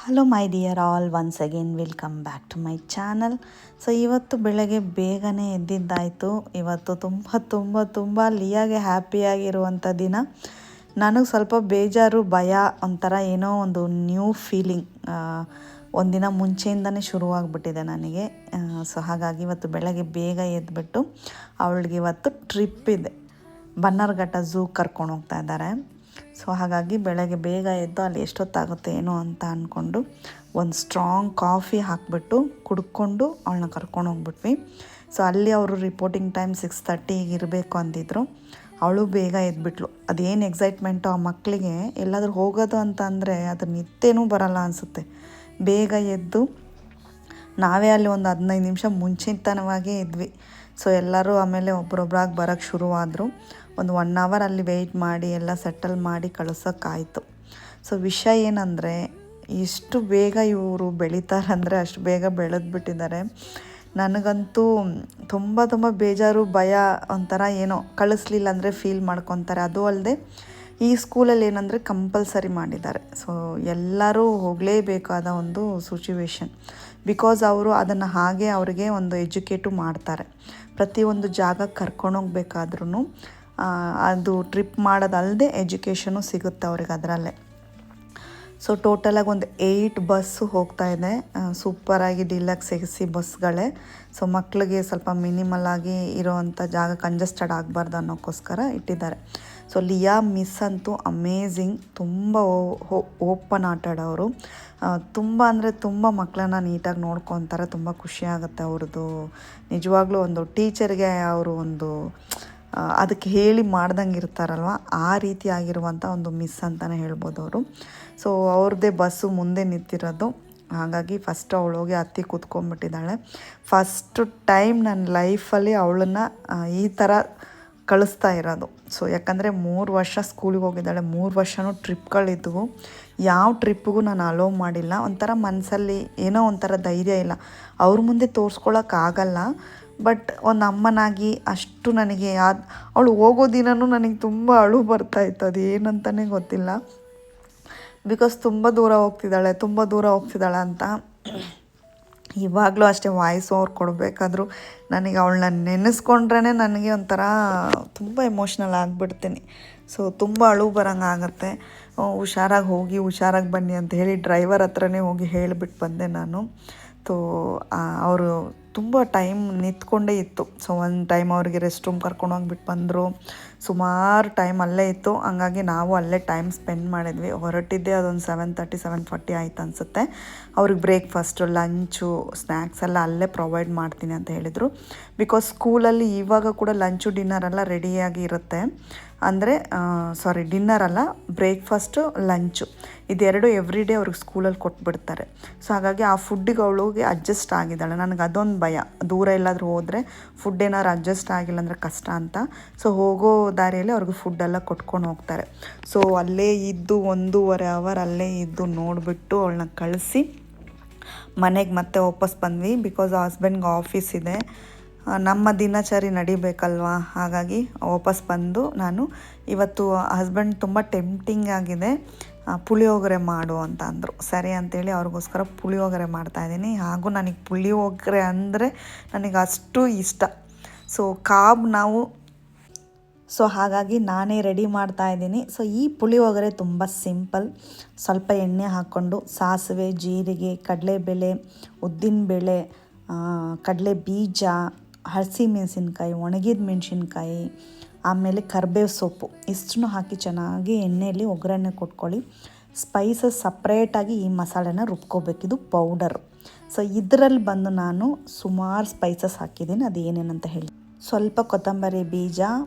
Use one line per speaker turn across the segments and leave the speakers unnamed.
Hello my dear all, once again welcome back to my channel. So ಇವತ್ತು ಬೆಳಗ್ಗೆ ಬೇಗನೆ ಎದ್ದಿದ್ದಾಯಿತು. ಇವತ್ತು ತುಂಬ ತುಂಬ ತುಂಬ ಲಿಯಾಗೆ ಹ್ಯಾಪಿಯಾಗಿರುವಂಥ ದಿನ. ನನಗೆ ಸ್ವಲ್ಪ ಬೇಜಾರು, ಭಯ, ಒಂಥರ ಏನೋ ಒಂದು ನ್ಯೂ ಫೀಲಿಂಗ್ ಒಂದಿನ ಮುಂಚೆಯಿಂದನೇ ಶುರುವಾಗ್ಬಿಟ್ಟಿದೆ ನನಗೆ. ಸೊ ಹಾಗಾಗಿ ಇವತ್ತು ಬೆಳಗ್ಗೆ ಬೇಗ ಎದ್ಬಿಟ್ಟು ಅವಳಿಗೆ ಇವತ್ತು ಟ್ರಿಪ್ ಇದೆ. ಬನ್ನರ್ಘಟ್ಟ ಝೂ ಕರ್ಕೊಂಡು ಹೋಗ್ತಾ ಇದ್ದಾರೆ. ಸೊ ಹಾಗಾಗಿ ಬೆಳಗ್ಗೆ ಬೇಗ ಎದ್ದು ಅಲ್ಲಿ ಎಷ್ಟೊತ್ತಾಗುತ್ತೆ ಏನೋ ಅಂತ ಅಂದ್ಕೊಂಡು ಒಂದು ಸ್ಟ್ರಾಂಗ್ ಕಾಫಿ ಹಾಕಿಬಿಟ್ಟು ಕುಡ್ಕೊಂಡು ಅವಳನ್ನ ಕರ್ಕೊಂಡು ಹೋಗ್ಬಿಟ್ವಿ. ಸೊ ಅಲ್ಲಿ ಅವರು ರಿಪೋರ್ಟಿಂಗ್ ಟೈಮ್ 6:30 ಇರಬೇಕು ಅಂದಿದ್ರು. ಅವಳು ಬೇಗ ಎದ್ಬಿಟ್ಲು. ಅದೇನು ಎಕ್ಸೈಟ್ಮೆಂಟು ಆ ಮಕ್ಕಳಿಗೆ, ಎಲ್ಲಾದರೂ ಹೋಗೋದು ಅಂತ ಅಂದರೆ ಅದ್ರ ನಿದ್ದೆನೂ ಬರಲ್ಲ ಅನಿಸುತ್ತೆ. ಬೇಗ ಎದ್ದು ನಾವೇ ಅಲ್ಲಿ ಒಂದು 15 ನಿಮಿಷ ಮುಂಚಿತನವಾಗೇ ಇದ್ವಿ. ಸೊ ಎಲ್ಲರೂ ಆಮೇಲೆ ಒಬ್ಬರೊಬ್ಬರಾಗಿ ಬರೋಕ್ಕೆ ಶುರುವಾದರು. ಒಂದು 1 ಅವರ್ ಅಲ್ಲಿ ವೆಯ್ಟ್ ಮಾಡಿ ಎಲ್ಲ ಸೆಟಲ್ ಮಾಡಿ ಕಳ್ಸೋಕ್ಕಾಯಿತು. ಸೊ ವಿಷಯ ಏನಂದರೆ, ಎಷ್ಟು ಬೇಗ ಇವರು ಬೆಳೀತಾರಂದರೆ ಅಷ್ಟು ಬೇಗ ಬೆಳೆದ್ಬಿಟ್ಟಿದ್ದಾರೆ. ನನಗಂತೂ ತುಂಬ ತುಂಬ ಬೇಜಾರು, ಭಯ, ಒಂಥರ ಏನೋ ಕಳಿಸ್ಲಿಲ್ಲ ಅಂದರೆ ಫೀಲ್ ಮಾಡ್ಕೊತಾರೆ. ಅದು ಅಲ್ಲದೆ ಈ ಸ್ಕೂಲಲ್ಲಿ ಏನಂದರೆ ಕಂಪಲ್ಸರಿ ಮಾಡಿದ್ದಾರೆ. ಸೊ ಎಲ್ಲರೂ ಹೋಗಲೇಬೇಕಾದ ಒಂದು ಸಿಚುವೇಶನ್. ಬಿಕಾಸ್ ಅವರು ಅದನ್ನು ಹಾಗೆ ಅವರಿಗೆ ಒಂದು ಎಜುಕೇಟು ಮಾಡ್ತಾರೆ. ಪ್ರತಿಯೊಂದು ಜಾಗಕ್ಕೆ ಕರ್ಕೊಂಡೋಗ್ಬೇಕಾದ್ರೂ ಅದು ಟ್ರಿಪ್ ಮಾಡೋದಲ್ಲದೆ ಎಜುಕೇಷನು ಸಿಗುತ್ತೆ ಅವ್ರಿಗೆ ಅದರಲ್ಲೇ. ಸೊ ಟೋಟಲಾಗಿ ಒಂದು 8 ಬಸ್ಸು ಹೋಗ್ತಾ ಇದೆ. ಸೂಪರಾಗಿ ಡಿಲಕ್ಸ್ ಎಸಿ ಬಸ್ಗಳೇ. ಸೊ ಮಕ್ಕಳಿಗೆ ಸ್ವಲ್ಪ ಮಿನಿಮಲಾಗಿ ಇರೋವಂಥ ಜಾಗ ಕಂಜೆಸ್ಟೆಡ್ ಆಗಬಾರ್ದು ಅನ್ನೋಕ್ಕೋಸ್ಕರ ಇಟ್ಟಿದ್ದಾರೆ. ಸೊ ಲಿಯಾ ಮಿಸ್ ಅಂತೂ ಅಮೇಝಿಂಗ್, ತುಂಬ ಓಪನ್ ಆಟಾಡೋರು. ತುಂಬ ಅಂದರೆ ತುಂಬ ಮಕ್ಕಳನ್ನ ನೀಟಾಗಿ ನೋಡ್ಕೊತಾರೆ. ತುಂಬ ಖುಷಿಯಾಗುತ್ತೆ ಅವ್ರದ್ದು. ನಿಜವಾಗ್ಲೂ ಒಂದು ಟೀಚರ್ಗೆ ಅವರು ಒಂದು ಅದಕ್ಕೆ ಹೇಳಿ ಮಾಡ್ದಂಗೆ ಇರ್ತಾರಲ್ವ, ಆ ರೀತಿ ಆಗಿರುವಂಥ ಒಂದು ಮಿಸ್ ಅಂತಲೇ ಹೇಳ್ಬೋದು ಅವರು. ಸೊ ಅವ್ರದ್ದೇ ಬಸ್ಸು ಮುಂದೆ ನಿಂತಿರೋದು. ಹಾಗಾಗಿ ಫಸ್ಟ್ ಅವಳು ಹೋಗಿ ಹತ್ತಿ ಕೂತ್ಕೊಂಡ್ಬಿಟ್ಟಿದ್ದಾಳೆ. ಫಸ್ಟು ಟೈಮ್ ನನ್ನ ಲೈಫಲ್ಲಿ ಅವಳನ್ನ ಈ ಥರ ಕಳಿಸ್ತಾ ಇರೋದು. ಸೊ ಯಾಕಂದರೆ 3 ವರ್ಷ ಸ್ಕೂಲಿಗೆ ಹೋಗಿದ್ದಾಳೆ, 3 ವರ್ಷವೂ ಟ್ರಿಪ್ಗಳಿದ್ವು. ಯಾವ ಟ್ರಿಪ್ಪಿಗೂ ನಾನು ಅಲೋ ಮಾಡಿಲ್ಲ. ಒಂಥರ ಮನಸ್ಸಲ್ಲಿ ಏನೋ ಒಂಥರ ಧೈರ್ಯ ಇಲ್ಲ, ಅವ್ರ ಮುಂದೆ ತೋರಿಸ್ಕೊಳ್ಳೋಕ್ಕಾಗಲ್ಲ. ಬಟ್ ಒಂದು ಅಮ್ಮನಾಗಿ ಅಷ್ಟು ನನಗೆ ಅವಳು ಹೋಗೋ ದಿನವೂ ನನಗೆ ತುಂಬ ಅಳು ಬರ್ತಾಯಿತ್ತು. ಅದು ಏನಂತಲೇ ಗೊತ್ತಿಲ್ಲ. ಬಿಕಾಸ್ ತುಂಬ ದೂರ ಹೋಗ್ತಿದ್ದಾಳೆ ಅಂತ. ಇವಾಗಲೂ ಅಷ್ಟೇ ವಾಯ್ಸ್ ಓವರ್ ಕೊಡಬೇಕಾದ್ರೂ ನನಗೆ ಅವಳನ್ನ ನೆನೆಸ್ಕೊಂಡ್ರೇ ನನಗೆ ಒಂಥರ ತುಂಬ ಎಮೋಷ್ನಲ್ ಆಗಿಬಿಡ್ತೀನಿ. ಸೊ ತುಂಬ ಅಳು ಬರೋಂಗೆ ಆಗುತ್ತೆ. ಹುಷಾರಾಗಿ ಬನ್ನಿ ಅಂತ ಹೇಳಿ ಡ್ರೈವರ್ ಹತ್ರನೇ ಹೋಗಿ ಹೇಳಿಬಿಟ್ಟು ಬಂದೆ ನಾನು. ಸೊ ಅವರು ತುಂಬ ಟೈಮ್ ನಿಂತ್ಕೊಂಡೇ ಇತ್ತು. ಸೊ ಒಂದು ಟೈಮ್ ಅವ್ರಿಗೆ ರೆಸ್ಟ್ ರೂಮ್ ಕರ್ಕೊಂಡು ಹೋಗ್ಬಿಟ್ಟು ಬಂದರು. ಸುಮಾರು ಟೈಮ್ ಅಲ್ಲೇ ಇತ್ತು. ಹಂಗಾಗಿ ನಾವು ಅಲ್ಲೇ ಟೈಮ್ ಸ್ಪೆಂಡ್ ಮಾಡಿದ್ವಿ. ಹೊರಟಿದ್ದೆ ಅದೊಂದು 7:30 7:40 ಆಯ್ತು ಅನಿಸುತ್ತೆ. ಅವ್ರಿಗೆ ಬ್ರೇಕ್ಫಾಸ್ಟು, ಲಂಚು, ಸ್ನ್ಯಾಕ್ಸ್ ಎಲ್ಲ ಅಲ್ಲೇ ಪ್ರೊವೈಡ್ ಮಾಡ್ತೀನಿ ಅಂತ ಹೇಳಿದರು. ಬಿಕಾಸ್ ಸ್ಕೂಲಲ್ಲಿ ಇವಾಗ ಕೂಡ ಲಂಚು ಡಿನ್ನರೆಲ್ಲ ರೆಡಿಯಾಗಿ ಇರುತ್ತೆ. ಅಂದರೆ ಡಿನ್ನರ್ ಅಲ್ಲ, ಬ್ರೇಕ್ಫಾಸ್ಟು, ಲಂಚು ಇದೆರಡು ಎವ್ರಿ ಡೇ ಅವ್ರಿಗೆ ಸ್ಕೂಲಲ್ಲಿ ಕೊಟ್ಬಿಡ್ತಾರೆ. ಸೊ ಹಾಗಾಗಿ ಆ ಫುಡ್ಡಿಗೆ ಅವಳಿಗೆ ಅಡ್ಜಸ್ಟ್ ಆಗಿದ್ದಾಳೆ. ನನಗೆ ಅದೊಂದು ಭಯ, ದೂರ ಎಲ್ಲಾದರೂ ಹೋದರೆ ಫುಡ್ ಏನಾದ್ರು ಅಡ್ಜಸ್ಟ್ ಆಗಿಲ್ಲ ಅಂದರೆ ಕಷ್ಟ ಅಂತ. ಸೊ ಹೋಗೋ ದಾರಿಯಲ್ಲಿ ಅವ್ರಿಗೆ ಫುಡ್ಡೆಲ್ಲ ಕೊಟ್ಕೊಂಡು ಹೋಗ್ತಾರೆ. ಸೊ ಅಲ್ಲೇ ಇದ್ದು 1.5 ಅವರ್ ಅಲ್ಲೇ ಇದ್ದು ನೋಡಿಬಿಟ್ಟು ಅವಳನ್ನ ಕಳಿಸಿ ಮನೆಗೆ ಮತ್ತೆ ವಾಪಸ್ ಬಂದ್ವಿ. ಬಿಕಾಸ್ ಹಸ್ಬೆಂಡ್ಗೆ ಆಫೀಸ್ ಇದೆ, ನಮ್ಮ ದಿನಚರಿ ನಡಿಬೇಕಲ್ವ. ಹಾಗಾಗಿ ವಾಪಸ್ ಬಂದು ನಾನು ಇವತ್ತು ಹಸ್ಬೆಂಡ್ ತುಂಬ ಟೆಂಪ್ಟಿಂಗ್ ಆಗಿದೆ, ಪುಳಿಯೋಗರೆ ಮಾಡು ಅಂತ ಅಂದರು. ಸರಿ ಅಂತೇಳಿ ಅವ್ರಿಗೋಸ್ಕರ ಪುಳಿಯೋಗರೆ ಮಾಡ್ತಾಯಿದ್ದೀನಿ. ಹಾಗೂ ನನಗೆ ಪುಳಿಯೋಗರೆ ಅಂದರೆ ನನಗೆ ಅಷ್ಟು ಇಷ್ಟ. ಸೊ ಹಾಗಾಗಿ ನಾನೇ ರೆಡಿ ಮಾಡ್ತಾಯಿದ್ದೀನಿ. ಸೊ ಈ ಪುಳಿಯೋಗರೆ ತುಂಬ ಸಿಂಪಲ್. ಸ್ವಲ್ಪ ಎಣ್ಣೆ ಹಾಕ್ಕೊಂಡು ಸಾಸಿವೆ, ಜೀರಿಗೆ, ಕಡಲೆಬೇಳೆ, ಉದ್ದಿನಬೇಳೆ, ಕಡಲೆ ಬೀಜ, ಹಸಿಮೆಣಸಿನ್ಕಾಯಿ, ಒಣಗಿದ ಮೆಣಸಿನ್ಕಾಯಿ, ಆಮೇಲೆ ಕರಿಬೇವು ಸೊಪ್ಪು ಇಷ್ಟನ್ನು ಹಾಕಿ ಚೆನ್ನಾಗಿ ಎಣ್ಣೆಯಲ್ಲಿ ಒಗ್ಗರಣೆ ಕೊಟ್ಕೊಳ್ಳಿ. ಸ್ಪೈಸಸ್ ಸಪ್ರೇಟಾಗಿ ಈ ಮಸಾಲೆನ ರುಬ್ಕೋಬೇಕಿದು ಪೌಡರು. ಸೊ ಇದರಲ್ಲಿ ಬಂದು ನಾನು ಸುಮಾರು ಸ್ಪೈಸಸ್ ಹಾಕಿದ್ದೀನಿ. ಅದು ಏನೇನಂತ ಹೇಳಿ, ಸ್ವಲ್ಪ ಕೊತ್ತಂಬರಿ ಬೀಜ,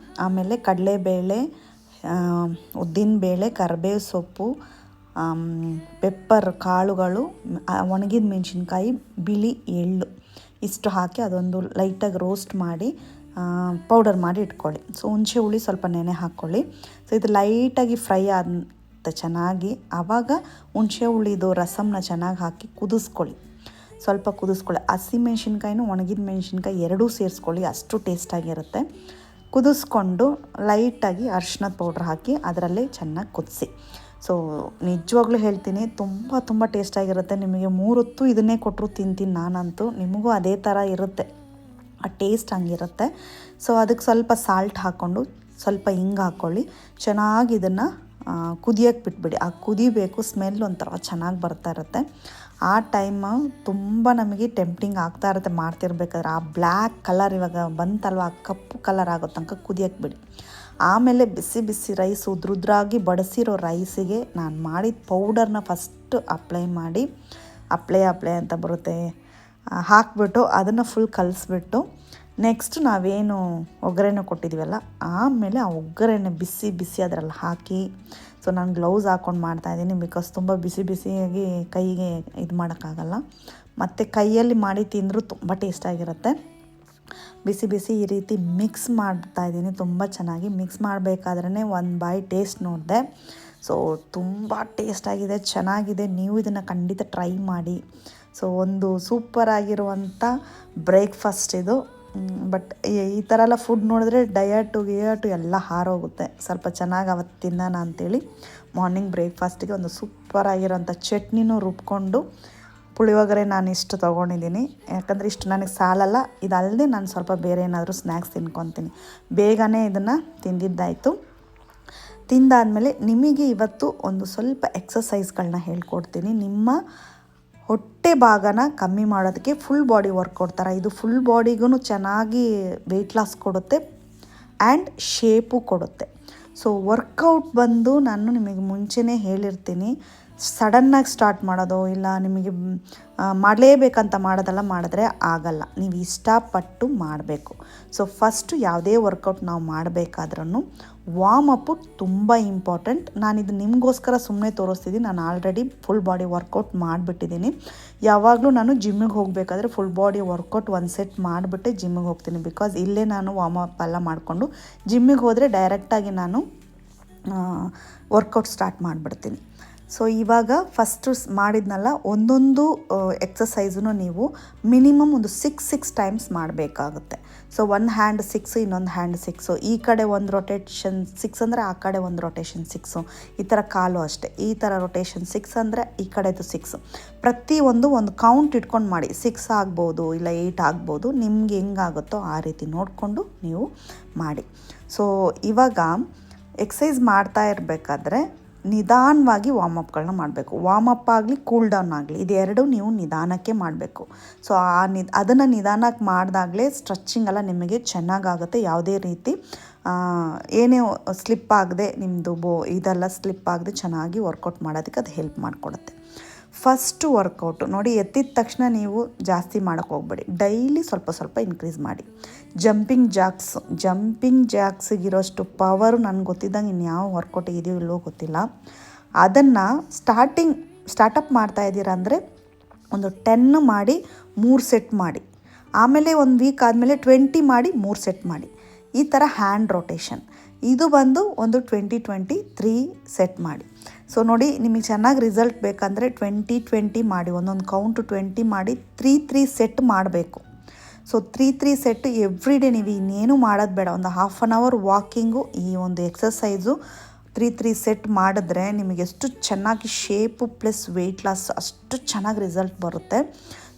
ಆಮೇಲೆ ಕಡಲೆಬೇಳೆ, ಉದ್ದಿನಬೇಳೆ, ಕರಿಬೇವು ಸೊಪ್ಪು, ಪೆಪ್ಪರ್ ಕಾಳುಗಳು, ಒಣಗಿದ ಮೆಣಸಿನ್ಕಾಯಿ, ಬಿಳಿ ಎಳ್ಳು ಇಷ್ಟು ಹಾಕಿ ಅದೊಂದು ಲೈಟಾಗಿ ರೋಸ್ಟ್ ಮಾಡಿ ಪೌಡರ್ ಮಾಡಿ ಇಟ್ಕೊಳ್ಳಿ. ಸೊ ಹುಣಸೆ ಹುಳಿ ಸ್ವಲ್ಪ ನೆನೆ ಹಾಕ್ಕೊಳ್ಳಿ. ಸೊ ಇದು ಲೈಟಾಗಿ ಫ್ರೈ ಆದ ಚೆನ್ನಾಗಿ, ಆವಾಗ ಹುಣಸೆ ಹುಳಿದು ರಸಮ್ನ ಚೆನ್ನಾಗಿ ಹಾಕಿ ಸ್ವಲ್ಪ ಕುದಿಸ್ಕೊಳ್ಳಿ. ಹಸಿಮೆಣ್ಸಿನ್ಕಾಯಿನೂ ಒಣಗಿದ ಮೆಣಸಿನ್ಕಾಯಿ ಎರಡೂ ಸೇರಿಸ್ಕೊಳ್ಳಿ, ಅಷ್ಟು ಟೇಸ್ಟಾಗಿರುತ್ತೆ. ಕುದಿಸ್ಕೊಂಡು ಲೈಟಾಗಿ ಅರಿಶಿನದ ಪೌಡ್ರ್ ಹಾಕಿ ಅದರಲ್ಲೇ ಚೆನ್ನಾಗಿ ಕುದಿಸಿ. ಸೊ ನಿಜವಾಗ್ಲೂ ಹೇಳ್ತೀನಿ, ತುಂಬ ತುಂಬ ಟೇಸ್ಟಾಗಿರುತ್ತೆ. ನಿಮಗೆ 3 ಹೊತ್ತು ಇದನ್ನೇ ಕೊಟ್ಟರು ತಿಂತೀನಿ ನಾನಂತೂ. ನಿಮಗೂ ಅದೇ ಥರ ಇರುತ್ತೆ, ಆ ಟೇಸ್ಟ್ ಹಂಗಿರುತ್ತೆ. ಸೊ ಅದಕ್ಕೆ ಸ್ವಲ್ಪ ಸಾಲ್ಟ್ ಹಾಕ್ಕೊಂಡು ಸ್ವಲ್ಪ ಹಿಂಗೆ ಹಾಕ್ಕೊಳ್ಳಿ. ಚೆನ್ನಾಗಿ ಇದನ್ನು ಕುದಿಯೋಕ್ಕೆ ಬಿಟ್ಬಿಡಿ. ಆ ಕುದಿಬೇಕು, ಸ್ಮೆಲ್ ಒಂಥರ ಚೆನ್ನಾಗಿ ಬರ್ತಾ ಇರುತ್ತೆ. ಆ ಟೈಮು ತುಂಬ ನಮಗೆ ಟೆಂಪ್ಟಿಂಗ್ ಆಗ್ತಾ ಇರುತ್ತೆ ಮಾಡ್ತಿರ್ಬೇಕಾದ್ರೆ. ಆ ಬ್ಲ್ಯಾಕ್ ಕಲರ್ ಇವಾಗ ಬಂತಲ್ವ, ಆ ಕಪ್ಪು ಕಲರ್ ಆಗೋ ತನಕ ಕುದಿಯೋಕ್ಕೆ ಬಿಡಿ. ಆಮೇಲೆ ಬಿಸಿ ಬಿಸಿ ರೈಸ್ ಉದ್ರುದ್ರಾಗಿ ಬಡಿಸಿರೋ ರೈಸಿಗೆ ನಾನು ಮಾಡಿದ ಪೌಡರ್ನ ಫಸ್ಟು ಅಪ್ಲೈ ಮಾಡಿ, ಅಪ್ಲೈ ಅಂತ ಬರುತ್ತೆ, ಹಾಕ್ಬಿಟ್ಟು ಅದನ್ನು ಫುಲ್ ಕಲಿಸ್ಬಿಟ್ಟು ನೆಕ್ಸ್ಟ್ ನಾವೇನು ಒಗ್ಗರಣೆ ಕೊಟ್ಟಿದ್ದೀವಲ್ಲ, ಆಮೇಲೆ ಆ ಒಗ್ಗರಣೆ ಬಿಸಿ ಬಿಸಿ ಅದರಲ್ಲಿ ಹಾಕಿ. ಸೊ ನಾನು ಗ್ಲೌಸ್ ಹಾಕ್ಕೊಂಡು ಮಾಡ್ತಾಯಿದ್ದೀನಿ, ಬಿಕಾಸ್ ತುಂಬ ಬಿಸಿ ಬಿಸಿಯಾಗಿ ಕೈಗೆ ಇದು ಮಾಡೋಕ್ಕಾಗಲ್ಲ. ಮತ್ತು ಕೈಯಲ್ಲಿ ಮಾಡಿ ತಿಂದರೂ ತುಂಬ ಟೇಸ್ಟಾಗಿರುತ್ತೆ. ಬಿಸಿ ಬಿಸಿ ಈ ರೀತಿ ಮಿಕ್ಸ್ ಮಾಡ್ತಾಯಿದ್ದೀನಿ. ತುಂಬ ಚೆನ್ನಾಗಿ ಮಿಕ್ಸ್ ಮಾಡಬೇಕಾದ್ರೇ ಒಂದು ಬಾಯಿ ಟೇಸ್ಟ್ ನೋಡಿದೆ. ಸೊ ತುಂಬ ಟೇಸ್ಟಾಗಿದೆ, ಚೆನ್ನಾಗಿದೆ. ನೀವು ಇದನ್ನು ಖಂಡಿತ ಟ್ರೈ ಮಾಡಿ. ಸೊ ಒಂದು ಸೂಪರಾಗಿರುವಂಥ ಬ್ರೇಕ್ಫಾಸ್ಟ್ ಇದು. ಬಟ್ ಈ ಥರ ಎಲ್ಲ ಫುಡ್ ನೋಡಿದ್ರೆ ಡಯಟು ಎಲ್ಲ ಹಾರೋಗುತ್ತೆ. ಸ್ವಲ್ಪ ಚೆನ್ನಾಗಿ ಅವತ್ತು ತಿನ್ನೋಣ ಅಂಥೇಳಿ ಮಾರ್ನಿಂಗ್ ಬ್ರೇಕ್ಫಾಸ್ಟಿಗೆ ಒಂದು ಸೂಪರಾಗಿರೋಂಥ ಚಟ್ನಿನೂ ರುಬ್ಕೊಂಡು, ಪುಳಿಯೋಗರೆ ನಾನು ಇಷ್ಟು ತೊಗೊಂಡಿದ್ದೀನಿ. ಯಾಕಂದರೆ ಇಷ್ಟು ನನಗೆ ಸಾಲಲ್ಲ. ಇದಲ್ಲದೆ ನಾನು ಸ್ವಲ್ಪ ಬೇರೆ ಏನಾದರೂ ಸ್ನ್ಯಾಕ್ಸ್ ತಿನ್ಕೊತೀನಿ. ಬೇಗನೆ ಇದನ್ನು ತಿಂದಿದ್ದಾಯಿತು. ತಿಂದಾದಮೇಲೆ ನಿಮಗೆ ಇವತ್ತು ಒಂದು ಸ್ವಲ್ಪ ಎಕ್ಸಸೈಸ್ಗಳನ್ನ ಹೇಳ್ಕೊಡ್ತೀನಿ. ನಿಮ್ಮ ಹೊಟ್ಟೆ ಭಾಗನ ಕಮ್ಮಿ ಮಾಡೋದಕ್ಕೆ ಫುಲ್ ಬಾಡಿ ವರ್ಕೌಟ್ ಥರ. ಇದು ಫುಲ್ ಬಾಡಿಗೂ ಚೆನ್ನಾಗಿ ವೆಯ್ಟ್ ಲಾಸ್ ಕೊಡುತ್ತೆ ಆ್ಯಂಡ್ ಶೇಪು ಕೊಡುತ್ತೆ. ಸೊ ವರ್ಕೌಟ್ ಬಂದು ನಾನು ನಿಮಗೆ ಮುಂಚೆನೇ ಹೇಳಿರ್ತೀನಿ, ಸಡನ್ನಾಗಿ ಸ್ಟಾರ್ಟ್ ಮಾಡೋದು ಇಲ್ಲ, ನಿಮಗೆ ಮಾಡಲೇಬೇಕಂತ ಮಾಡೋದೆಲ್ಲ ಮಾಡಿದ್ರೆ ಆಗಲ್ಲ. ನೀವು ಇಷ್ಟಪಟ್ಟು ಮಾಡಬೇಕು. ಸೊ ಫಸ್ಟು ಯಾವುದೇ ವರ್ಕೌಟ್ ನಾವು ಮಾಡಬೇಕಾದ್ರೂ ವಾರ್ಮ್ ಅಪ್ಪು ತುಂಬ ಇಂಪಾರ್ಟೆಂಟ್. ನಾನಿದು ನಿಮಗೋಸ್ಕರ ಸುಮ್ಮನೆ ತೋರಿಸ್ತಿದ್ದೀನಿ. ನಾನು ಆಲ್ರೆಡಿ ಫುಲ್ ಬಾಡಿ ವರ್ಕೌಟ್ ಮಾಡಿಬಿಟ್ಟಿದ್ದೀನಿ. ಯಾವಾಗಲೂ ನಾನು ಜಿಮ್ಮಿಗೆ ಹೋಗಬೇಕಾದ್ರೆ ಫುಲ್ ಬಾಡಿ ವರ್ಕೌಟ್ ಒಂದು ಸೆಟ್ ಮಾಡಿಬಿಟ್ಟೆ ಜಿಮ್ಮಿಗೆ ಹೋಗ್ತೀನಿ. ಬಿಕಾಸ್ ಇಲ್ಲೇ ನಾನು ವಾರ್ಮ್ ಅಪ್ ಎಲ್ಲ ಮಾಡಿಕೊಂಡು ಜಿಮ್ಮಿಗೆ ಹೋದರೆ ಡೈರೆಕ್ಟಾಗಿ ನಾನು ವರ್ಕೌಟ್ ಸ್ಟಾರ್ಟ್ ಮಾಡಿಬಿಡ್ತೀನಿ. ಸೊ ಇವಾಗ ಫಸ್ಟು ಮಾಡಿದ್ನಲ್ಲ, ಒಂದೊಂದು ಎಕ್ಸಸೈಸನ್ನು ನೀವು ಮಿನಿಮಮ್ ಒಂದು 6 ಟೈಮ್ಸ್ ಮಾಡಬೇಕಾಗುತ್ತೆ. ಸೊ ಒಂದು ಹ್ಯಾಂಡ್ 6, ಇನ್ನೊಂದು ಹ್ಯಾಂಡ್ 6, ಈ ಕಡೆ ಒಂದು ರೊಟೇಷನ್ 6 ಅಂದರೆ ಆ ಕಡೆ ಒಂದು ರೊಟೇಷನ್ 6, ಈ ಥರ ಕಾಲು ಅಷ್ಟೇ. ಈ ಥರ ರೊಟೇಷನ್ 6 ಅಂದರೆ ಈ ಕಡೆದು 6. ಪ್ರತಿಯೊಂದು ಒಂದು ಕೌಂಟ್ ಇಟ್ಕೊಂಡು ಮಾಡಿ. 6 ಆಗ್ಬೋದು, ಇಲ್ಲ 8 ಆಗ್ಬೋದು, ನಿಮ್ಗೆ ಹೆಂಗಾಗುತ್ತೋ ಆ ರೀತಿ ನೋಡಿಕೊಂಡು ನೀವು ಮಾಡಿ. ಸೊ ಇವಾಗ ಎಕ್ಸಸೈಸ್ ಮಾಡ್ತಾ ಇರಬೇಕಾದ್ರೆ ನಿಧಾನವಾಗಿ ವಾರ್ಮಪ್ಗಳನ್ನ ಮಾಡಬೇಕು. ವಾರ್ಮಪ್ ಆಗಲಿ, ಕೂಲ್ ಡೌನ್ ಆಗಲಿ, ಇದೆರಡು ನೀವು ನಿಧಾನಕ್ಕೆ ಮಾಡಬೇಕು. ಸೊ ಅದನ್ನು ನಿಧಾನಕ್ಕೆ ಮಾಡಿದಾಗಲೇ ಸ್ಟ್ರೆಚಿಂಗ್ ಎಲ್ಲ ನಿಮಗೆ ಚೆನ್ನಾಗಾಗುತ್ತೆ. ಯಾವುದೇ ರೀತಿ ಏನೇ ಸ್ಲಿಪ್ ಆಗದೆ, ನಿಮ್ಮದು ಇದೆಲ್ಲ ಸ್ಲಿಪ್ ಆಗದೆ ಚೆನ್ನಾಗಿ ವರ್ಕೌಟ್ ಮಾಡೋದಕ್ಕೆ ಅದು ಹೆಲ್ಪ್ ಮಾಡಿಕೊಡುತ್ತೆ. ಫಸ್ಟು ವರ್ಕೌಟು ನೋಡಿ, ಎತ್ತಿದ ತಕ್ಷಣ ನೀವು ಜಾಸ್ತಿ ಮಾಡೋಕ್ಕೆ ಹೋಗ್ಬೇಡಿ. ಡೈಲಿ ಸ್ವಲ್ಪ ಸ್ವಲ್ಪ ಇನ್ಕ್ರೀಸ್ ಮಾಡಿ. ಜಂಪಿಂಗ್ ಜಾಕ್ಸಿಗಿರೋಷ್ಟು ಪವರು ನನಗೆ ಗೊತ್ತಿದ್ದಂಗೆ ಇನ್ಯಾವ ವರ್ಕೌಟ್ ಇದೆಯೋ ಇಲ್ಲವೋ ಗೊತ್ತಿಲ್ಲ. ಅದನ್ನು ಸ್ಟಾರ್ಟಪ್ ಮಾಡ್ತಾ ಇದ್ದೀರಾ ಅಂದರೆ ಒಂದು 10 ಮಾಡಿ 3 ಸೆಟ್ ಮಾಡಿ. ಆಮೇಲೆ ಒಂದು ವೀಕ್ ಆದಮೇಲೆ 20 ಮಾಡಿ 3 ಸೆಟ್ ಮಾಡಿ. ಈ ಥರ ಹ್ಯಾಂಡ್ ರೊಟೇಷನ್. ಇದು ಬಂದು ಒಂದು 20-23 ಸೆಟ್ ಮಾಡಿ. ಸೊ ನೋಡಿ, ನಿಮಗೆ ಚೆನ್ನಾಗಿ ರಿಸಲ್ಟ್ ಬೇಕಂದರೆ 20-20 ಮಾಡಿ. ಒಂದೊಂದು ಕೌಂಟು 20 ಮಾಡಿ 3 ಸೆಟ್ ಮಾಡಬೇಕು. So 3 set every day. ನೀವು ಇನ್ನೇನು ಮಾಡೋದು ಬೇಡ. ಒಂದು ಹಾಫ್ ಆನ್ ಅವರ್ ವಾಕಿಂಗು, ಈ ಒಂದು ಎಕ್ಸಸೈಸು 3 ಸೆಟ್ ಮಾಡಿದ್ರೆ ನಿಮಗೆ ಎಷ್ಟು ಚೆನ್ನಾಗಿ ಶೇಪು ಪ್ಲಸ್ ವೆಯ್ಟ್ ಲಾಸ್ ಅಷ್ಟು ಚೆನ್ನಾಗಿ ರಿಸಲ್ಟ್ ಬರುತ್ತೆ.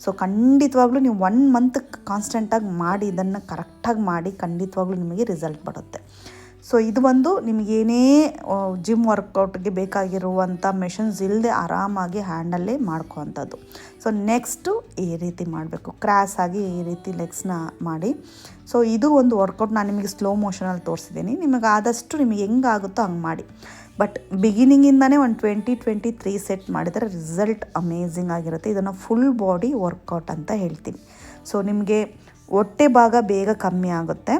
ಸೊ ಖಂಡಿತವಾಗ್ಲೂ ನೀವು 1 ಮಂತ್ ಕಾನ್ಸ್ಟೆಂಟಾಗಿ ಮಾಡಿ, ಇದನ್ನು ಕರೆಕ್ಟಾಗಿ ಮಾಡಿ, ಖಂಡಿತವಾಗ್ಲೂ ನಿಮಗೆ ರಿಸಲ್ಟ್ ಬರುತ್ತೆ. ಸೊ ಇದು ಬಂದು ನಿಮಗೇನೇ ಜಿಮ್ ವರ್ಕೌಟ್ಗೆ ಬೇಕಾಗಿರುವಂಥ ಮೆಷಿನ್ಸ್ ಇಲ್ಲದೆ ಆರಾಮಾಗಿ ಹ್ಯಾಂಡಲ್ಲೇ ಮಾಡ್ಕೋವಂಥದ್ದು. ಸೊ ನೆಕ್ಸ್ಟು ಈ ರೀತಿ ಮಾಡಬೇಕು, ಕ್ರಾಸಾಗಿ ಈ ರೀತಿ ಲೆಗ್ಸ್ನ ಮಾಡಿ. ಸೊ ಇದು ಒಂದು ವರ್ಕೌಟ್ ನಾನು ನಿಮಗೆ ಸ್ಲೋ ಮೋಷನಲ್ಲಿ ತೋರಿಸಿದ್ದೀನಿ. ನಿಮಗೆ ಆದಷ್ಟು ನಿಮಗೆ ಹೆಂಗಾಗುತ್ತೋ ಹಂಗೆ ಮಾಡಿ. ಬಟ್ ಬಿಗಿನಿಂಗಿಂದನೇ ಒಂದು 20-23 ಸೆಟ್ ಮಾಡಿದರೆ ರಿಸಲ್ಟ್ ಅಮೇಝಿಂಗ್ ಆಗಿರುತ್ತೆ. ಇದನ್ನು ಫುಲ್ ಬಾಡಿ ವರ್ಕೌಟ್ ಅಂತ ಹೇಳ್ತೀನಿ. ಸೊ ನಿಮಗೆ ಹೊಟ್ಟೆ ಭಾಗ ಬೇಗ ಕಮ್ಮಿ ಆಗುತ್ತೆ.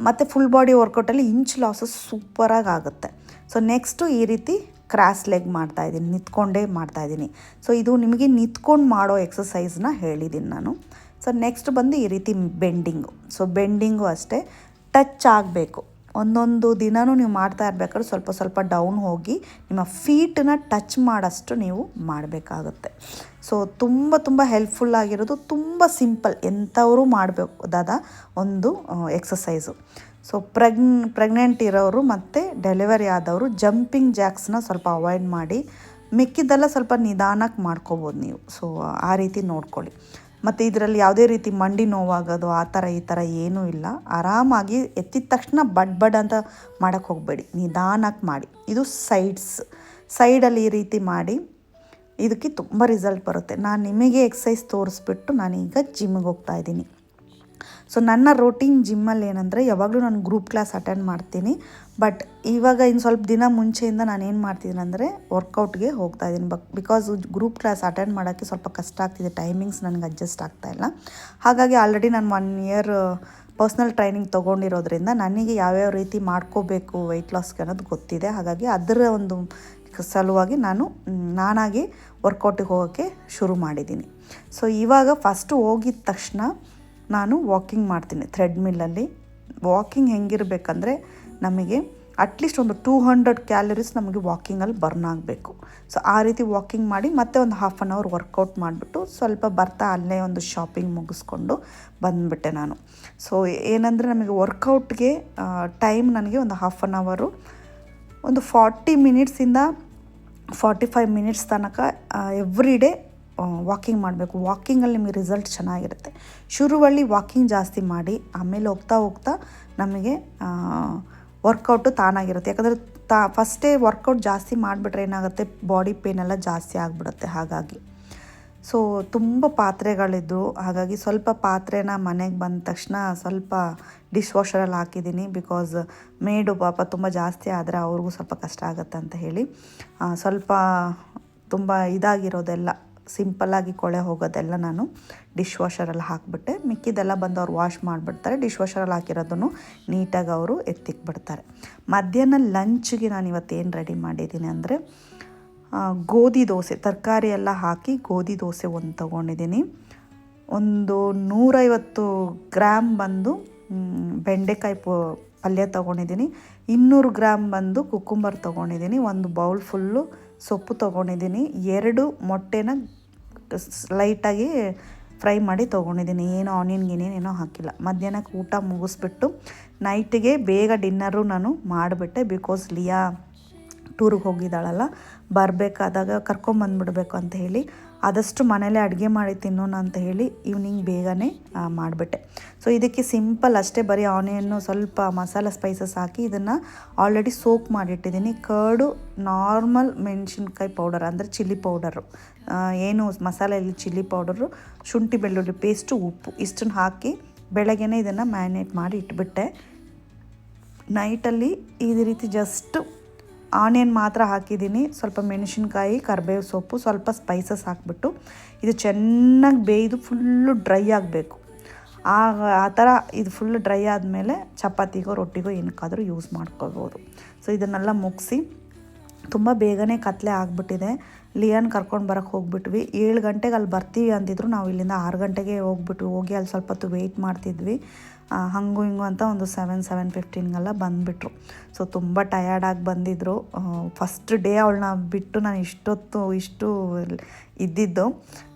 ಮತ್ತು ಫುಲ್ ಬಾಡಿ ವರ್ಕೌಟಲ್ಲಿ ಇಂಚ್ ಲಾಸಸ್ ಸೂಪರಾಗಿ ಆಗುತ್ತೆ. ಸೊ ನೆಕ್ಸ್ಟು ಈ ರೀತಿ ಕ್ರಾಸ್ ಲೆಗ್ ಮಾಡ್ತಾಯಿದ್ದೀನಿ, ನಿಂತ್ಕೊಂಡೇ ಮಾಡ್ತಾಯಿದ್ದೀನಿ. ಸೊ ಇದು ನಿಮಗೆ ನಿಂತ್ಕೊಂಡು ಮಾಡೋ ಎಕ್ಸಸೈಸ್ನ ಹೇಳಿದ್ದೀನಿ ನಾನು. ಸೊ ನೆಕ್ಸ್ಟ್ ಬಂದು ಈ ರೀತಿ ಬೆಂಡಿಂಗು. ಸೊ ಬೆಂಡಿಂಗು ಅಷ್ಟೇ, ಟಚ್ ಆಗಬೇಕು. ಒಂದೊಂದು ದಿನವೂ ನೀವು ಮಾಡ್ತಾ ಇರಬೇಕಾದ್ರೆ ಸ್ವಲ್ಪ ಸ್ವಲ್ಪ ಡೌನ್ ಹೋಗಿ ನಿಮ್ಮ ಫೀಟನ್ನ ಟಚ್ ಮಾಡೋಷ್ಟು ನೀವು ಮಾಡಬೇಕಾಗುತ್ತೆ. ಸೊ ತುಂಬ ಹೆಲ್ಪ್ಫುಲ್ ಆಗಿರೋದು, ತುಂಬ ಸಿಂಪಲ್, ಎಂಥವರು ಮಾಡಬಹುದಾದ ಒಂದು ಎಕ್ಸಸೈಸು. ಸೊ ಪ್ರೆಗ್ನೆಂಟ್ ಇರೋರು ಮತ್ತು ಡೆಲಿವರಿ ಆದವರು ಜಂಪಿಂಗ್ ಜಾಕ್ಸ್ನ ಸ್ವಲ್ಪ ಅವಾಯ್ಡ್ ಮಾಡಿ, ಮಿಕ್ಕಿದ್ದೆಲ್ಲ ಸ್ವಲ್ಪ ನಿಧಾನಕ್ಕೆ ಮಾಡ್ಕೋಬೋದು ನೀವು. ಸೊ ಆ ರೀತಿ ನೋಡ್ಕೊಳ್ಳಿ. ಮತ್ತು ಇದರಲ್ಲಿ ಯಾವುದೇ ರೀತಿ ಮಂಡಿ ನೋವಾಗೋದು ಆ ಥರ ಈ ಥರ ಏನೂ ಇಲ್ಲ. ಆರಾಮಾಗಿ ಎತ್ತಿದ ತಕ್ಷಣ ಬಡ್ ಅಂತ ಮಾಡೋಕ್ಕೆ ಹೋಗಬೇಡಿ, ನಿಧಾನಕ್ಕೆ ಮಾಡಿ. ಇದು ಸೈಡಲ್ಲಿ ಈ ರೀತಿ ಮಾಡಿ, ಇದಕ್ಕೆ ತುಂಬ ರಿಸಲ್ಟ್ ಬರುತ್ತೆ. ನಾನು ನಿಮಗೆ ಎಕ್ಸಸೈಸ್ ತೋರಿಸ್ಬಿಟ್ಟು ನಾನೀಗ ಜಿಮ್ಮಿಗೆ ಹೋಗ್ತಾಯಿದ್ದೀನಿ. ಸೊ ನನ್ನ ರೋಟೀನ್ ಜಿಮ್ಮಲ್ಲಿ ಏನಂದರೆ, ಯಾವಾಗಲೂ ನಾನು ಗ್ರೂಪ್ ಕ್ಲಾಸ್ ಅಟೆಂಡ್ ಮಾಡ್ತೀನಿ. ಬಟ್ ಇವಾಗ ಇನ್ನು ಸ್ವಲ್ಪ ದಿನ ಮುಂಚೆಯಿಂದ ನಾನು ಏನು ಮಾಡ್ತಿದ್ದೀನಿ ಅಂದರೆ ವರ್ಕೌಟ್ಗೆ ಹೋಗ್ತಾಯಿದ್ದೀನಿ. ಬಿಕಾಸ್ ಗ್ರೂಪ್ ಕ್ಲಾಸ್ ಅಟೆಂಡ್ ಮಾಡೋಕ್ಕೆ ಸ್ವಲ್ಪ ಕಷ್ಟ ಆಗ್ತಿದೆ, ಟೈಮಿಂಗ್ಸ್ ನನಗೆ ಅಡ್ಜಸ್ಟ್ ಆಗ್ತಾಯಿಲ್ಲ. ಹಾಗಾಗಿ ಆಲ್ರೆಡಿ ನಾನು 1 ಇಯರ್ ಪರ್ಸ್ನಲ್ ಟ್ರೈನಿಂಗ್ ತೊಗೊಂಡಿರೋದ್ರಿಂದ ನನಗೆ ಯಾವ್ಯಾವ ರೀತಿ ಮಾಡ್ಕೋಬೇಕು ವೆಯ್ಟ್ ಲಾಸ್ಗೆ ಅನ್ನೋದು ಗೊತ್ತಿದೆ. ಹಾಗಾಗಿ ಅದರ ಒಂದು ಸಲುವಾಗಿ ನಾನಾಗಿ ವರ್ಕೌಟಿಗೆ ಹೋಗೋಕ್ಕೆ ಶುರು ಮಾಡಿದ್ದೀನಿ. ಸೊ ಇವಾಗ ಫಸ್ಟು ಹೋಗಿದ ತಕ್ಷಣ ನಾನು ವಾಕಿಂಗ್ ಮಾಡ್ತೀನಿ ಥ್ರೆಡ್ಮಿಲ್ಲಲ್ಲಿ. ವಾಕಿಂಗ್ ಹೆಂಗಿರಬೇಕಂದ್ರೆ, ನಮಗೆ ಅಟ್ಲೀಸ್ಟ್ ಒಂದು 200 ಕ್ಯಾಲರೀಸ್ ನಮಗೆ ವಾಕಿಂಗಲ್ಲಿ ಬರ್ನ್ ಆಗಬೇಕು. ಸೊ ಆ ರೀತಿ ವಾಕಿಂಗ್ ಮಾಡಿ ಮತ್ತೆ ಒಂದು 1/2 ಅವರ್ ವರ್ಕೌಟ್ ಮಾಡಿಬಿಟ್ಟು ಸ್ವಲ್ಪ ಬರ್ತಾ ಅಲ್ಲೇ ಒಂದು ಶಾಪಿಂಗ್ ಮುಗಿಸ್ಕೊಂಡು ಬಂದುಬಿಟ್ಟೆ ನಾನು. ಸೊ ಏನಂದರೆ, ನಮಗೆ ವರ್ಕೌಟ್ಗೆ ಟೈಮ್ ನನಗೆ ಒಂದು 1/2 ಅವರು, ಒಂದು 40 ಮಿನಿಟ್ಸಿಂದ 45 ಮಿನಿಟ್ಸ್ ತನಕ ಎವ್ರಿ ಡೇ ವಾಕಿಂಗ್ ಮಾಡಬೇಕು. ವಾಕಿಂಗಲ್ಲಿ ನಿಮಗೆ ರಿಸಲ್ಟ್ ಚೆನ್ನಾಗಿರುತ್ತೆ. ಶುರುವಲ್ಲಿ ವಾಕಿಂಗ್ ಜಾಸ್ತಿ ಮಾಡಿ, ಆಮೇಲೆ ಹೋಗ್ತಾ ನಮಗೆ ವರ್ಕೌಟು ತಾನಾಗಿರುತ್ತೆ. ಯಾಕಂದರೆ ಫಸ್ಟೇ ವರ್ಕೌಟ್ ಜಾಸ್ತಿ ಮಾಡಿಬಿಟ್ರೆ ಏನಾಗುತ್ತೆ, ಬಾಡಿ ಪೇನೆಲ್ಲ ಜಾಸ್ತಿ ಆಗಿಬಿಡುತ್ತೆ. ಹಾಗಾಗಿ ಸೊ ತುಂಬ ಪಾತ್ರೆಗಳಿದ್ದು, ಹಾಗಾಗಿ ಸ್ವಲ್ಪ ಪಾತ್ರೆನ ಮನೆಗೆ ಬಂದ ತಕ್ಷಣ ಸ್ವಲ್ಪ ಡಿಶ್ ವಾಷರಲ್ಲಿ ಹಾಕಿದ್ದೀನಿ. ಬಿಕಾಸ್ ಮೇಡು ಪಾಪ ತುಂಬ ಜಾಸ್ತಿ ಆದರೆ ಅವ್ರಿಗೂ ಸ್ವಲ್ಪ ಕಷ್ಟ ಆಗುತ್ತೆ ಅಂತ ಹೇಳಿ ಸ್ವಲ್ಪ ತುಂಬ ಇದಾಗಿರೋದೆಲ್ಲ ಸಿಂಪಲ್ಲಾಗಿ ಕೊಳೆ ಹೋಗೋದೆಲ್ಲ ನಾನು ಡಿಶ್ ವಾಷರಲ್ಲಿ ಹಾಕಿಬಿಟ್ಟೆ. ಮಿಕ್ಕಿದೆಲ್ಲ ಬಂದು ಅವ್ರು ವಾಶ್ ಮಾಡಿಬಿಡ್ತಾರೆ. ಡಿಶ್ ವಾಷರಲ್ಲಿ ಹಾಕಿರೋದನ್ನು ನೀಟಾಗಿ ಅವರು ಎತ್ತಿಕ್ಬಿಡ್ತಾರೆ. ಮಧ್ಯಾಹ್ನ ಲಂಚ್ಗೆ ನಾನು ಇವತ್ತೇನು ರೆಡಿ ಮಾಡಿದ್ದೀನಿ ಅಂದರೆ, ಗೋಧಿ ದೋಸೆ, ತರಕಾರಿ ಎಲ್ಲ ಹಾಕಿ ಗೋಧಿ ದೋಸೆ ಒಂದು ತೊಗೊಂಡಿದ್ದೀನಿ. ಒಂದು 150 ಗ್ರಾಮ್ ಬಂದು ಬೆಂಡೆಕಾಯಿ ಪಲ್ಯ ತೊಗೊಂಡಿದ್ದೀನಿ. 200 ಗ್ರಾಮ್ ಬಂದು ಕುಕ್ಕುಂಬರ್ ತೊಗೊಂಡಿದ್ದೀನಿ. ಒಂದು ಬೌಲ್ ಫುಲ್ಲು ಸೊಪ್ಪು ತೊಗೊಂಡಿದ್ದೀನಿ. 2 ಮೊಟ್ಟೆನ ಲೈಟಾಗಿ ಫ್ರೈ ಮಾಡಿ ತೊಗೊಂಡಿದ್ದೀನಿ. ಏನು ಆನಿಯನ್ ಏನೋ ಹಾಕಿಲ್ಲ. ಮಧ್ಯಾಹ್ನಕ್ಕೆ ಊಟ ಮುಗಿಸ್ಬಿಟ್ಟು ನೈಟಿಗೆ ಬೇಗ ಡಿನ್ನರು ನಾನು ಮಾಡಿಬಿಟ್ಟೆ. ಬಿಕಾಸ್ ಲಿಯಾ ಟೂರಿಗೆ ಹೋಗಿದ್ದಾಳಲ್ಲ, ಬರಬೇಕಾದಾಗ ಕರ್ಕೊಂಬಂದುಬಿಡ್ಬೇಕು ಅಂತ ಹೇಳಿ ಆದಷ್ಟು ಮನೇಲೇ ಅಡುಗೆ ಮಾಡಿ ತಿನ್ನೋಣ ಅಂತ ಹೇಳಿ ಈವ್ನಿಂಗ್ ಬೇಗನೆ ಮಾಡಿಬಿಟ್ಟೆ. ಸೊ ಇದಕ್ಕೆ ಸಿಂಪಲ್ ಅಷ್ಟೇ, ಬರೀ ಆನಿಯನ್ನು ಸ್ವಲ್ಪ ಮಸಾಲ ಸ್ಪೈಸಸ್ ಹಾಕಿ ಇದನ್ನು ಆಲ್ರೆಡಿ ಸೋಕ್ ಮಾಡಿಟ್ಟಿದ್ದೀನಿ. ಕರ್ಡು, ನಾರ್ಮಲ್ ಮೆಣಸಿನ್ಕಾಯಿ ಪೌಡರ್ ಅಂದರೆ ಚಿಲ್ಲಿ ಪೌಡರು, ಏನು ಮಸಾಲೆಯಲ್ಲಿ ಚಿಲ್ಲಿ ಪೌಡರು, ಶುಂಠಿ ಬೆಳ್ಳುಳ್ಳಿ ಪೇಸ್ಟು, ಉಪ್ಪು ಇಷ್ಟನ್ನು ಹಾಕಿ ಬೆಳಗ್ಗೆನೇ ಇದನ್ನು ಮ್ಯಾರಿನೇಟ್ ಮಾಡಿ ಇಟ್ಬಿಟ್ಟೆ. ನೈಟಲ್ಲಿ ಈ ರೀತಿ ಜಸ್ಟ್ ಆನಿಯನ್ ಮಾತ್ರ ಹಾಕಿದ್ದೀನಿ. ಸ್ವಲ್ಪ ಮೆಣಸಿನ್ಕಾಯಿ, ಕರಿಬೇವು ಸೊಪ್ಪು, ಸ್ವಲ್ಪ ಸ್ಪೈಸಸ್ ಹಾಕಿಬಿಟ್ಟು ಇದು ಚೆನ್ನಾಗಿ ಬೇಯ್ದು ಫುಲ್ಲು ಡ್ರೈ ಆಗಬೇಕು. ಆ ಥರ ಇದು ಫುಲ್ಲು ಡ್ರೈ ಆದಮೇಲೆ ಚಪಾತಿಗೋ ರೊಟ್ಟಿಗೋ ಏನಕ್ಕಾದರೂ ಯೂಸ್ ಮಾಡ್ಕೋಬೋದು. ಸೊ ಇದನ್ನೆಲ್ಲ ಮುಗಿಸಿ, ತುಂಬ ಬೇಗನೆ ಕತ್ಲೆ ಆಗಿಬಿಟ್ಟಿದೆ. ಲಿಯಾನ್ ಕರ್ಕೊಂಡು ಬರೋಕ್ಕೆ ಹೋಗ್ಬಿಟ್ವಿ. 7 ಗಂಟೆಗೆ ಅಲ್ಲಿ ಬರ್ತೀವಿ ಅಂದಿದ್ರು. ನಾವು ಇಲ್ಲಿಂದ 6 ಗಂಟೆಗೆ ಹೋಗಿ ಅಲ್ಲಿ ಸ್ವಲ್ಪ ಹೊತ್ತು ವೆಯ್ಟ್ ಮಾಡ್ತಿದ್ವಿ. ಹಂಗೂ ಹಿಂಗೂ ಅಂತ ಒಂದು 7:15 ಬಂದುಬಿಟ್ರು. ಸೊ ತುಂಬ ಟಯರ್ಡಾಗಿ ಬಂದಿದ್ದರು. ಫಸ್ಟ್ ಡೇ ಅವಳನ್ನ ಬಿಟ್ಟು ನಾನು ಇಷ್ಟು ಇದ್ದಿದ್ದು.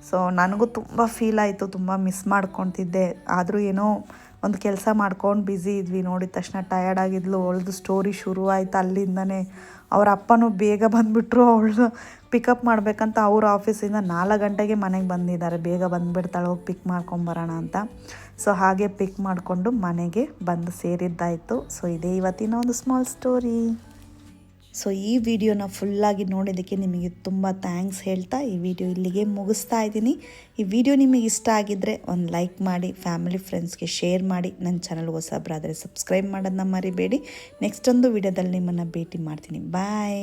ಸೊ ನನಗೂ ತುಂಬ ಫೀಲ್ ಆಯಿತು, ತುಂಬ ಮಿಸ್ ಮಾಡ್ಕೊತಿದ್ದೆ. ಆದರೂ ಏನೋ ಒಂದು ಕೆಲಸ ಮಾಡ್ಕೊಂಡು ಬ್ಯುಸಿ ಇದ್ವಿ. ನೋಡಿದ ತಕ್ಷಣ ಟಯರ್ಡ್ ಆಗಿದ್ಲು. ಅವಳದು ಸ್ಟೋರಿ ಶುರು ಆಯಿತು ಅಲ್ಲಿಂದನೇ. ಅವ್ರ ಅಪ್ಪನೂ ಬೇಗ ಬಂದುಬಿಟ್ರು. ಅವಳು ಪಿಕಪ್ ಮಾಡಬೇಕಂತ ಅವ್ರ ಆಫೀಸಿಂದ 4 ಗಂಟೆಗೆ ಮನೆಗೆ ಬಂದಿದ್ದಾರೆ. ಬೇಗ ಬಂದುಬಿಡ್ತಾಳೆ, ಹೋಗಿ ಪಿಕ್ ಮಾಡ್ಕೊಂಬರೋಣ ಅಂತ. ಸೊ ಹಾಗೆ ಪಿಕ್ ಮಾಡಿಕೊಂಡು ಮನೆಗೆ ಬಂದು ಸೇರಿದ್ದಾಯಿತು. ಸೊ ಇದೇ ಇವತ್ತಿನ ಒಂದು ಸ್ಮಾಲ್ ಸ್ಟೋರಿ. ಸೊ ಈ ವಿಡಿಯೋನ ಫುಲ್ಲಾಗಿ ನೋಡೋದಕ್ಕೆ ನಿಮಗೆ ತುಂಬ ಥ್ಯಾಂಕ್ಸ್ ಹೇಳ್ತಾ ಈ ವಿಡಿಯೋ ಇಲ್ಲಿಗೆ ಮುಗಿಸ್ತಾ ಇದ್ದೀನಿ. ಈ ವಿಡಿಯೋ ನಿಮಗೆ ಇಷ್ಟ ಆಗಿದ್ದರೆ ಒಂದು ಲೈಕ್ ಮಾಡಿ, ಫ್ಯಾಮಿಲಿ ಫ್ರೆಂಡ್ಸ್ಗೆ ಶೇರ್ ಮಾಡಿ. ನನ್ನ ಚಾನಲ್ಗೆ ಹೊಸಬರಾದರೆ ಸಬ್ಸ್ಕ್ರೈಬ್ ಮಾಡೋದನ್ನ ಮರಿಬೇಡಿ. ನೆಕ್ಸ್ಟ್ ಒಂದು ವಿಡಿಯೋದಲ್ಲಿ ನಿಮ್ಮನ್ನು ಭೇಟಿ ಮಾಡ್ತೀನಿ. ಬಾಯ್.